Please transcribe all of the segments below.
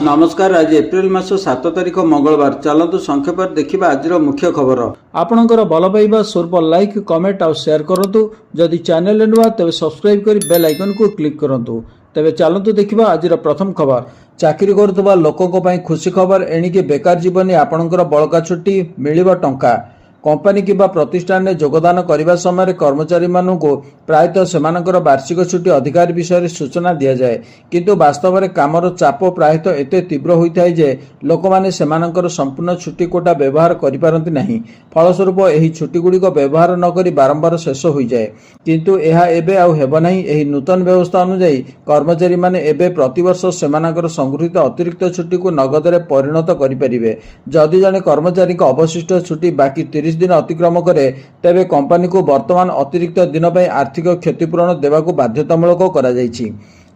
नमस्कार। आज एप्रिल मास 7 तारिख मंगलवार। चलतु संक्षेप देखा आज मुख्य खबर। आपणकर भल पाइबा स्वरूप लाइक कमेंट और शेयर करंतु। जदि चैनल नुआ तेज सब्सक्राइब कर बेल आइकन को क्लिक करंतु। तेबे चलतु देखा आज प्रथम खबर। चाकरी करुवा लोकों पई खुशी खबर। एणिके बेकार जीवनी आपणकर बड़का छुट्टी मिलिबा टंका। कंपनी किंबा प्रतिष्ठान में योगदान करने समय कर्मचारी मानू प्रायतः सेमानकर वार्षिक छुट्टी अधिकार विषय सूचना दि जाए, किंतु वास्तव में कामर चाप प्रायतः एते तीव्र होता है जे लोक माने सेमानकर संपूर्ण छुट्टी कोटा व्यवहार करिपारंती नहीं। फलस्वरूप एही छुट्टी गुड़िक व्यवहार नकरी बारंबार शेष हो जाए, किंतु यह एबे आउ हेबो नहीं। एही नूतन व्यवस्था अनुसार कर्मचारी माने एबे प्रतिवर्ष सेमानकर संगृहीत अतिरिक्त छुट्टी को नगद रे परिणत करिपारिबे। जदि जने कर्मचारी को अवशिष्ट छुट्टी बाकी 30 दिन अतिक्रम करे, तेबे कंपनी को वर्तमान अतिरिक्त दिन पर आर्थिक क्षतिपूरण देवाक बाध्यतामूलक करा जायछि।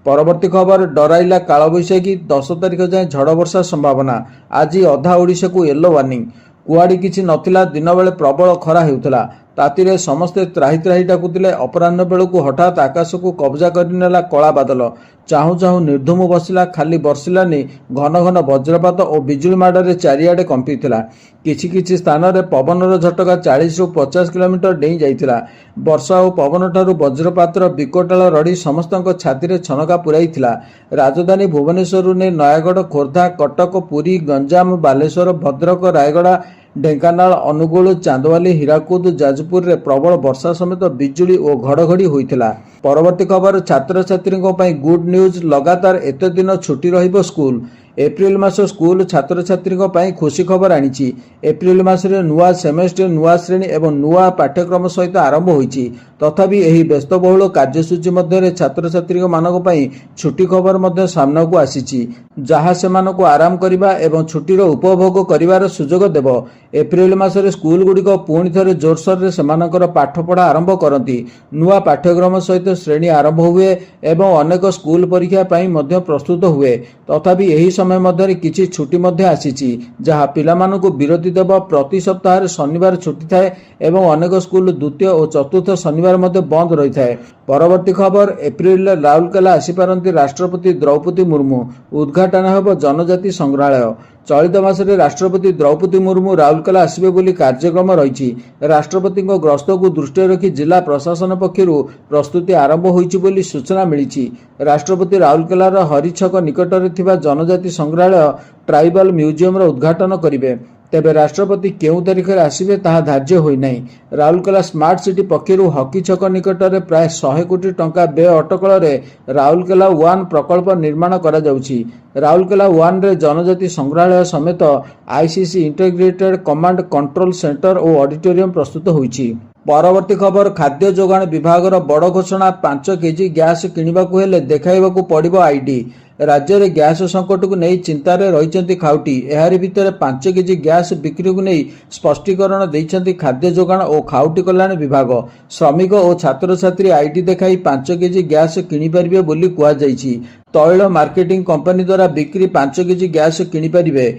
परवर्ती खबर। डराइला काल बैशाखी। 10 तारिख जाए झड़ वर्षा संभावना। आज अधा ओडिशा को येलो वार्निंग। कुआड़ी किछि नथिला। दिन बेले प्रबल खरा हेउथला। तातीरे समस्ते त्राही त्राही डाकुतिले। अपराह्न बेलू हठात आकाश को कब्जा करनेला कला बादल। चाहू चाहू निर्धूम बसिला। खाली बर्षिलानी। घन घन वज्रपात और बिजुली माड़े चारिआडे कंपीला। किछि किछि स्थान रे पवनर झटका 40 ରୁ 50 किलोमीटर डेई जाइतिला। वर्षा और पवन ठारू वज्रपातर विकटाल रड़ी समस्तक छाती रे छनका पुराइथिला। राजधानी भुवनेश्वर ने नयागढ़, खोर्धा, कटक, पुरी, गंजाम, बालेश्वर, भद्रक, रायगड़ा, ढेंकानाल, अनुगुल, चांदवाली, हीराकुद, जाजपुर रे प्रबल वर्षा समेत बिजुली और घड़घड़ी होइथिला। परवर्ती खबर। छात्र छात्री गुड न्यूज। लगातार एत दिन छुट्टी रहिबो स्कूल। एप्रिल मास स्कूल छात्र छात्री खुशी खबर आनी। एप्रिल मासरे नुआ सेमेस्टर, नुआ श्रेणी एवं नुआ पाठ्यक्रम सहित आरंभ होईची। तथापि एही व्यस्तबहुल कार्यसूची मध्य छात्र छात्री मानक पई छुट्टी खबर मध्य सामना को आसीची, जहाँ सेमानकु आराम करिबा एवं छुट्टीर उपभोग करिवार सुजोग देबो। एप्रिल मासरे स्कूल गुड़िक पुणी थरे जोरसोर रे सेमानकर पाठपढ़ा आरंभ करती। नुआ पाठ्यक्रम सहित श्रेणी आरंभ हुए एवं अनेक स्कूल परीक्षा पई मध्य प्रस्तुत हुए। तथापि एही समय मध्य किछि छुट्टी मध्य आसीची, जहाँ पिलामानकु विरति देव। प्रति सप्ताह शनिवार छुट्टी थाए एवं अनेक स्कूल द्वितीय और चतुर्थ शनिवार मध्य बंद रही थाए। परवर्ती खबर। एप्रिल राउरकेला आसीपारती राष्ट्रपति द्रौपदी मुर्मू। उद्घाटन हेब जनजाति संग्रहालय। चलित मासरे राष्ट्रपति द्रौपदी मुर्मू राउरकेला आसिबे बोली कार्यक्रम रही। राष्ट्रपति गस्त को दृष्टि रखी जिला प्रशासन पक्षरु प्रस्तुति आरंभ होईची बोली सूचना मिली। राष्ट्रपति राउरकेलार हरिछक निकटरे थिबा जनजाति संग्रहालय ट्राइबल म्यूजियम उद्घाटन करिवे। तेबे राष्ट्रपति केउ तारिख रे आसिबे ताहा धार्य होई नै। राउरकेला स्मार्ट सिटी पक्षरु हकी छक निकटरे प्राय 100 कोटी टंका व्यय अटकल रे राउरकेला 1 प्रकल्प निर्माण करा जाउची। राउरकेला 1 रे जनजाति संग्रहालय समेत ICC integrated command control centre और ऑडिटोरियम प्रस्तुत होईची। परवर्ती खबर। खाद्य जोगाण विभागर बड़ घोषणा। 5 केजी गैस किणवाकू हेले देखाइबाकू पड़िबो आईडी। राज्य में गैस संकट को नहीं चिंतार रही खाउटी। एहारी भितर 5 केजी गैस बिक्री को नहीं स्पष्टीकरण देइछंती खाद्य जोगाण और खाउटी कल्याण विभाग। श्रमिक और छात्र छात्री आईडी देखाई 5 केजी गैस किणिपारे बोली कुआଯାଇଛି। तैल मार्केटिंग कंपनी द्वारा बिक्री 5 केजी गैस किणिपारे।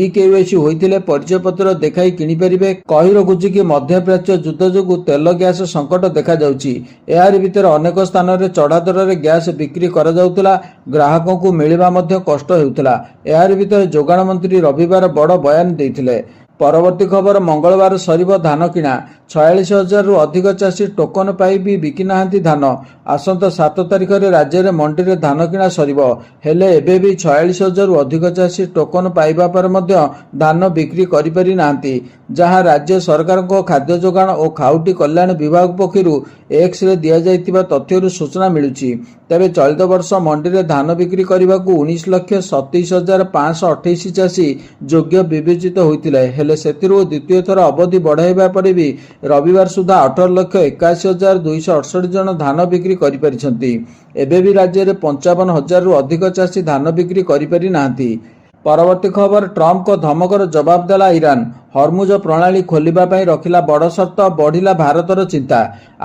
केवाईसी होइथिले परिचय पत्र देखाई किणिपारे। कही रखुछि कि मध्यप्राच्य युद्ध जोगु तेल गैस संकट देखा जाउछि। एहारी भितर अनेक स्थान में चढ़ा दर में गैस बिक्री करा जाउतला। ग्राहकों को मिलवा मध्य कष्ट हेउतला। एहारी भितर जोगाण मंत्री रविवार बड़ बयान देइथिले। परवर्ती खबर। मंगलवार सरिब धान किणा। 46,000 रु अधिक चाषी टोकन पाई भी बिकी नाहांती धान। आसंता 7 तारिख रे राज्य रे मंडी रे धान किणा सरिब। हेले एबे भी 46,000 रु अधिक चाषी टोकन पाइबा पर मध्य धान बिक्री करि पारि नाहांती, जहाँ राज्य सरकार को खाद्य जोगाण और खाउटी कल्याण विभाग पक्षरु एक्स रे दिया जाइतिबा तथ्यरु सूचना मिलुची। तेबे चलित वर्ष मंडी रे धान बिक्री करबाकू 19,27,528 चाषी योग्य विवेचित होइतिले। हेले सेतिरु द्वितीय थर अवधि बढ़ाइबा परे भी रविवार सुधा 18,81,268 जन धान बिक्री करि परिछंती। एबे भी राज्य में 55,000 रु अधिक चाषी धान बिक्री करि पारि नाहांती। परवर्ती खबर। ट्रम्प को धमकर जवाब देला ईरान। ହର୍ମୁଜ ପ୍ରଣାଳୀ ଖୋଲିବା ପାଇଁ ରଖିଲା ବଡ଼ ସର୍ତ୍ତ, ବଢ଼ିଲା ଭାରତର ଚିନ୍ତା।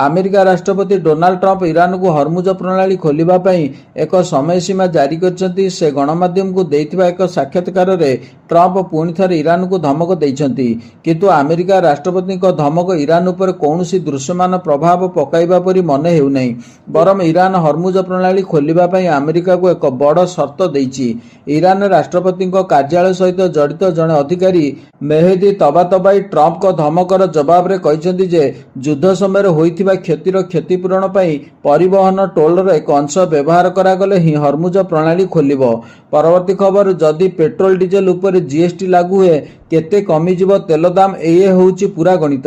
ଆମେରିକା ରାଷ୍ଟ୍ରପତି ଡୋନାଲ୍ଡ ଟ୍ରମ୍ପ ଇରାନକୁ ହର୍ମୁଜ ପ୍ରଣାଳୀ ଖୋଲିବା ପାଇଁ ଏକ ସମୟସୀମା ଜାରି କରିଛନ୍ତି। ସେ ଗଣମାଧ୍ୟମକୁ ଦେଇଥିବା ଏକ ସାକ୍ଷାତକାରରେ ଟ୍ରମ୍ପ ପୁଣି ଥରେ ଇରାନକୁ ଧମକ ଦେଇଛନ୍ତି। କିନ୍ତୁ ଆମେରିକା ରାଷ୍ଟ୍ରପତିଙ୍କ ଧମକ ଇରାନ ଉପରେ କୌଣସି ଦୃଶ୍ୟମାନ ପ୍ରଭାବ ପକାଇବା ପରି ମନେ ହେଉନାହିଁ। ବରଂ ଇରାନ ହର୍ମୁଜ ପ୍ରଣାଳୀ ଖୋଲିବା ପାଇଁ ଆମେରିକାକୁ ଏକ ବଡ଼ ସର୍ତ୍ତ ଦେଇଛି। ଇରାନ ରାଷ୍ଟ୍ରପତିଙ୍କ କାର୍ଯ୍ୟାଳୟ ସହିତ ଜଡ଼ିତ ଜଣେ ଅଧିକାରୀ ମେହେଦି ତବାତବାଇ ଟ୍ରମ୍ପଙ୍କ ଧମକର ଜବାବରେ କହିଛନ୍ତି ଯେ ଯୁଦ୍ଧ ସମୟରେ ହୋଇଥିବା କ୍ଷତିର କ୍ଷତିପୂରଣ ପାଇଁ ପରିବହନ ଟୋଲର ଏକ ଅଂଶ ବ୍ୟବହାର କରାଗଲେ ହିଁ ହର୍ମୁଜ ପ୍ରଣାଳୀ ଖୋଲିବ। ପରବର୍ତ୍ତୀ ଖବର, ଯଦି ପେଟ୍ରୋଲ ଡିଜେଲ ଉପରେ ଜିଏସଟି ଲାଗୁ ହୁଏ କେତେ କମିଯିବ ତେଲ ଦାମ? ଏ ହେଉଛି ପୁରା ଗଣିତ।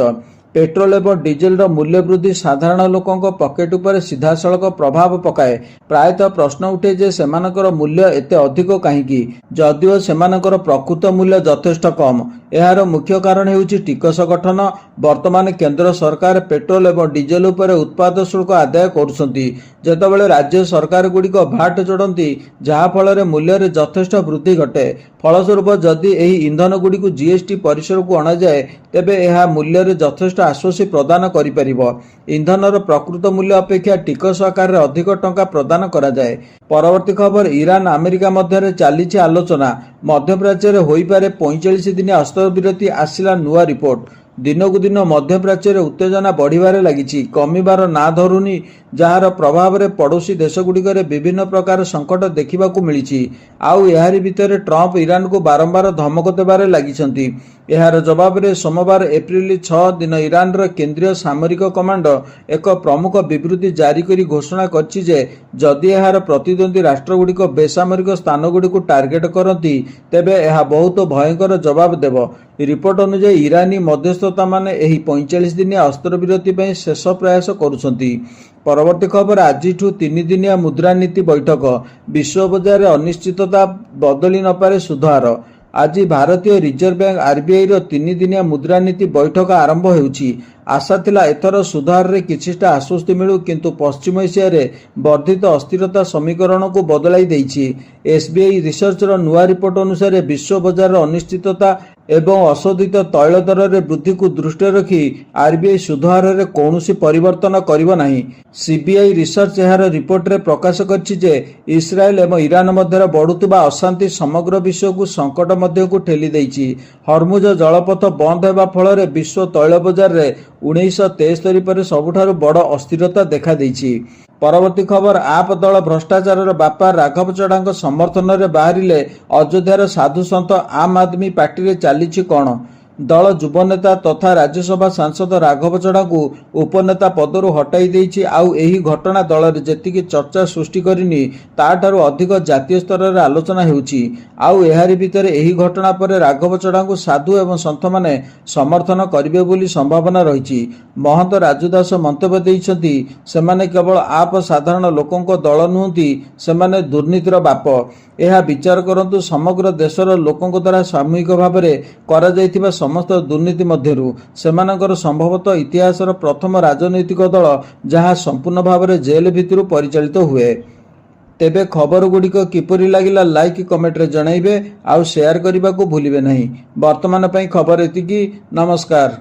ପେଟ୍ରୋଲ ଏବଂ ଡିଜେଲର ମୂଲ୍ୟ ବୃଦ୍ଧି ସାଧାରଣ ଲୋକଙ୍କ ପକେଟ ଉପରେ ସିଧାସଳଖ ପ୍ରଭାବ ପକାଏ। ପ୍ରାୟତଃ ପ୍ରଶ୍ନ ଉଠେ ଯେ ସେମାନଙ୍କର ମୂଲ୍ୟ ଏତେ ଅଧିକ କାହିଁକି, ଯଦିଓ ସେମାନଙ୍କର ପ୍ରକୃତ ମୂଲ୍ୟ ଯଥେଷ୍ଟ କମ୍। ଏହାର ମୁଖ୍ୟ କାରଣ ହେଉଛି ଟିକସ ଗଠନ। ବର୍ତ୍ତମାନ କେନ୍ଦ୍ର ସରକାର ପେଟ୍ରୋଲ ଏବଂ ଡିଜେଲ ଉପରେ ଉତ୍ପାଦ ଶୁଳ୍କ ଆଦାୟ କରୁଛନ୍ତି, ଯେତେବେଳେ ରାଜ୍ୟ ସରକାରଗୁଡ଼ିକ ଭାଟ୍ ଯୋଡ଼ନ୍ତି, ଯାହାଫଳରେ ମୂଲ୍ୟରେ ଯଥେଷ୍ଟ ବୃଦ୍ଧି ଘଟେ। ଫଳସ୍ୱରୂପ ଯଦି ଏହି ଇନ୍ଧନଗୁଡ଼ିକୁ ଜିଏସଟି ପରିସରକୁ ଅଣାଯାଏ ତେବେ ଏହା ମୂଲ୍ୟରେ ଯଥେଷ୍ଟ ଆଶ୍ୱସ୍ତି ପ୍ରଦାନ କରିପାରିବ। ଇନ୍ଧନର ପ୍ରକୃତ ମୂଲ୍ୟ ଅପେକ୍ଷା ଟିକସ ଆକାରରେ ଅଧିକ ଟଙ୍କା ପ୍ରଦାନ କରାଯାଏ। ପରବର୍ତ୍ତୀ ଖବର, ଇରାନ ଆମେରିକା ମଧ୍ୟରେ ଚାଲିଛି ଆଲୋଚନା। ମଧ୍ୟପ୍ରାଚ୍ୟରେ ହୋଇପାରେ 45 ଦିନିଆ ଅସ୍ତ୍ରବିରତି, ଆସିଲା ନୂଆ ରିପୋର୍ଟ। ଦିନକୁ ଦିନ ମଧ୍ୟପ୍ରାଚ୍ୟରେ ଉତ୍ତେଜନା ବଢ଼ିବାରେ ଲାଗିଛି, କମିବାର ନାଁ ଧରୁନି, ଯାହାର ପ୍ରଭାବରେ ପଡ଼ୋଶୀ ଦେଶଗୁଡ଼ିକରେ ବିଭିନ୍ନ ପ୍ରକାର ସଙ୍କଟ ଦେଖିବାକୁ ମିଳିଛି। ଆଉ ଏହାରି ଭିତରେ ଟ୍ରମ୍ପ ଇରାନକୁ ବାରମ୍ବାର ଧମକ ଦେବାରେ ଲାଗିଛନ୍ତି। ଏହାର ଜବାବରେ ସୋମବାର ଏପ୍ରିଲ 6 ଦିନ ଇରାନର କେନ୍ଦ୍ରୀୟ ସାମରିକ କମାଣ୍ଡ ଏକ ପ୍ରମୁଖ ବିବୃତ୍ତି ଜାରି କରି ଘୋଷଣା କରିଛି ଯେ ଯଦି ଏହାର ପ୍ରତିଦ୍ୱନ୍ଦ୍ୱୀ ରାଷ୍ଟ୍ରଗୁଡ଼ିକ ବେସାମରିକ ସ୍ଥାନଗୁଡ଼ିକୁ ଟାର୍ଗେଟ କରନ୍ତି ତେବେ ଏହା ବହୁତ ଭୟଙ୍କର ଜବାବ ଦେବ। ରିପୋର୍ଟ ଅନୁଯାୟୀ ଇରାନୀ ମଧ୍ୟସ୍ଥତାମାନେ ଏହି 45 ଦିନିଆ ଅସ୍ତ୍ରବିରତି ପାଇଁ ଶେଷ ପ୍ରୟାସ କରୁଛନ୍ତି। ପରବର୍ତ୍ତୀ ଖବର, ଆଜିଠୁ 3 ଦିନିଆ ମୁଦ୍ରାନୀତି ବୈଠକ। ବିଶ୍ୱ ବଜାରରେ ଅନିଶ୍ଚିତତା, ବଦଳି ନପାରେ ସୁଧହାର। ଆଜି ଭାରତୀୟ ରିଜର୍ଭ ବ୍ୟାଙ୍କ ଆରବିଆଇର 3 ଦିନିଆ ମୁଦ୍ରାନୀତି ବୈଠକ ଆରମ୍ଭ ହେଉଛି। ଆଶା ଥିଲା ଏଥର ସୁଧହାରରେ କିଛିଟା ଆଶ୍ୱସ୍ତି ମିଳୁ, କିନ୍ତୁ ପଶ୍ଚିମ ଏସିଆରେ ବର୍ଦ୍ଧିତ ଅସ୍ଥିରତା ସମୀକରଣକୁ ବଦଳାଇ ଦେଇଛି। ଏସବିଆଇ ରିସର୍ଚ୍ଚର ନୂଆ ରିପୋର୍ଟ ଅନୁସାରେ ବିଶ୍ୱ ବଜାରର ଅନିଶ୍ଚିତତା ଏବଂ ଅଶୋଧିତ ତୈଳ ଦରରେ ବୃଦ୍ଧିକୁ ଦୃଷ୍ଟିରେ ରଖି ଆରବିଆଇ ସୁଧହାରରେ କୌଣସି ପରିବର୍ତ୍ତନ କରିବ ନାହିଁ। ସିବିଆଇ ରିସର୍ଚ୍ଚ ଏହାର ରିପୋର୍ଟରେ ପ୍ରକାଶ କରିଛି ଯେ ଇସ୍ରାଏଲ ଏବଂ ଇରାନ ମଧ୍ୟରେ ବଢ଼ୁଥିବା ଅଶାନ୍ତି ସମଗ୍ର ବିଶ୍ୱକୁ ସଙ୍କଟ ମଧ୍ୟକୁ ଠେଲି ଦେଇଛି। ହର୍ମୁଜ ଜଳପଥ ବନ୍ଦ ହେବା ଫଳରେ ବିଶ୍ୱ ତୈଳ ବଜାରରେ 1973 ପରେ ସବୁଠାରୁ ବଡ଼ ଅସ୍ଥିରତା ଦେଖାଦେଇଛି। ପରବର୍ତ୍ତୀ ଖବର, ଆପ୍ ଦଳ ଭ୍ରଷ୍ଟାଚାରର ବାପା ରାଘବ ଚଡ୍ଡାଙ୍କ ସମର୍ଥନରେ ବାହାରିଲେ ଅଯୋଧ୍ୟାର ସାଧୁସନ୍ଥ। ଆମ୍ ଆଦମୀ ପାର୍ଟିରେ ଚାଲିଛି କ'ଣ? ଦଳ ଯୁବନେତା ତଥା ରାଜ୍ୟସଭା ସାଂସଦ ରାଘବ ଚଡ୍ଡାଙ୍କୁ ଉପନେତା ପଦରୁ ହଟାଇ ଦେଇଛି। ଆଉ ଏହି ଘଟଣା ଦଳରେ ଯେତିକି ଚର୍ଚ୍ଚା ସୃଷ୍ଟି କରିନି ତାଠାରୁ ଅଧିକ ଜାତୀୟ ସ୍ତରରେ ଆଲୋଚନା ହେଉଛି। ଆଉ ଏହାରି ଭିତରେ ଏହି ଘଟଣା ପରେ ରାଘବ ଚଡ୍ଡାଙ୍କୁ ସାଧୁ ଏବଂ ସନ୍ଥମାନେ ସମର୍ଥନ କରିବେ ବୋଲି ସମ୍ଭାବନା ରହିଛି। ମହନ୍ତ ରାଜୁ ଦାସ ମନ୍ତବ୍ୟ ଦେଇଛନ୍ତି, ସେମାନେ କେବଳ ଆପ୍ ସାଧାରଣ ଲୋକଙ୍କ ଦଳ ନୁହନ୍ତି, ସେମାନେ ଦୁର୍ନୀତିର ବାପ। ଏହା ବିଚାର କରନ୍ତୁ ସମଗ୍ର ଦେଶର ଲୋକଙ୍କ ଦ୍ୱାରା ସାମୂହିକ ଭାବରେ କରାଯାଇଥିବା ସମସ୍ତ ଦୁର୍ନୀତି ମଧ୍ୟରୁ। ସେମାନଙ୍କର ସମ୍ଭବତଃ ଇତିହାସର ପ୍ରଥମ ରାଜନୈତିକ ଦଳ ଯାହା ସମ୍ପୂର୍ଣ୍ଣ ଭାବରେ ଜେଲ ଭିତରୁ ପରିଚାଳିତ ହୁଏ। ତେବେ ଖବରଗୁଡ଼ିକ କିପରି ଲାଗିଲା ଲାଇକ୍ କମେଣ୍ଟରେ ଜଣାଇବେ, ଆଉ ସେୟାର କରିବାକୁ ଭୁଲିବେ ନାହିଁ। ବର୍ତ୍ତମାନ ପାଇଁ ଖବର ଏତିକି। ନମସ୍କାର।